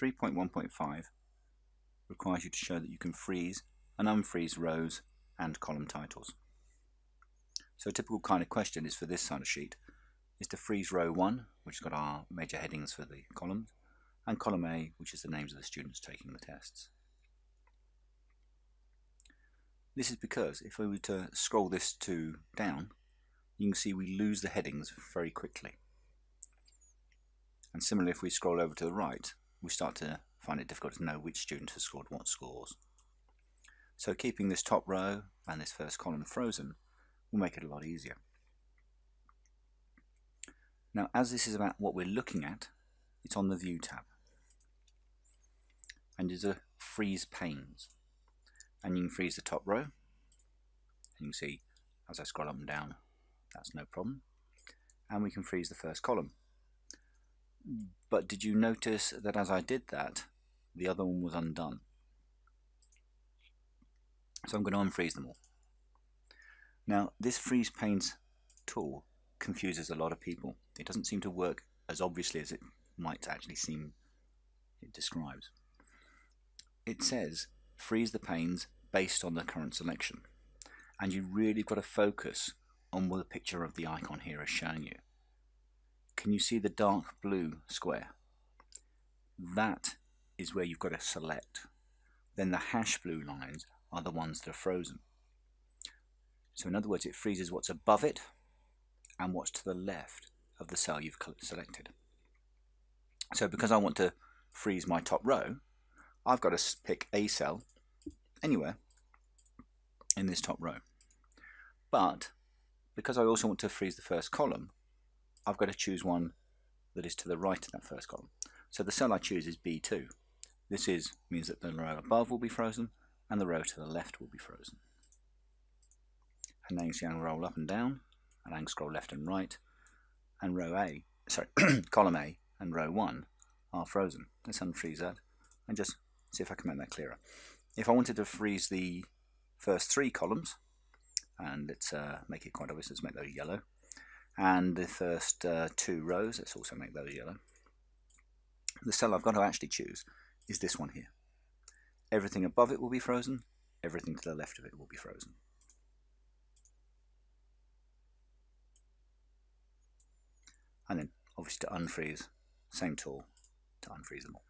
3.1.5 requires you to show that you can freeze and unfreeze rows and column titles. So a typical kind of question is for this kind of sheet is to freeze row 1, which has got our major headings for the columns, and column A, which is the names of the students taking the tests. This is because if we were to scroll this to down, you can see we lose the headings very quickly. And similarly, if we scroll over to the right, we start to find it difficult to know which student has scored what scores. So keeping this top row and this first column frozen will make it a lot easier. Now, as this is about what we're looking at, it's on the View tab. And there's a freeze panes. And you can freeze the top row. And you can see as I scroll up and down, that's no problem. And we can freeze the first column. But did you notice that as I did that, the other one was undone? So I'm going to unfreeze them all. Now, this freeze panes tool confuses a lot of people. It doesn't seem to work as obviously as it might actually seem it describes. It says freeze the panes based on the current selection, and you really got to focus on what the picture of the icon here is showing you. Can you see the dark blue square? That is where you've got to select. Then the hash blue lines are the ones that are frozen. So in other words, it freezes what's above it and what's to the left of the cell you've selected. So because I want to freeze my top row, I've got to pick a cell anywhere in this top row. But because I also want to freeze the first column, I've got to choose one that is to the right of that first column. So the cell I choose is B2. This means that the row above will be frozen and the row to the left will be frozen. And now you see I can roll up and down, and I can scroll left and right, and column A and row 1 are frozen. Let's unfreeze that and just see if I can make that clearer. If I wanted to freeze the first 3 columns, and let's make it quite obvious, let's make those yellow, and the first 2 rows, let's also make those yellow. The cell I've got to actually choose is this one here. Everything above it will be frozen, everything to the left of it will be frozen. And then obviously to unfreeze, same tool to unfreeze them all.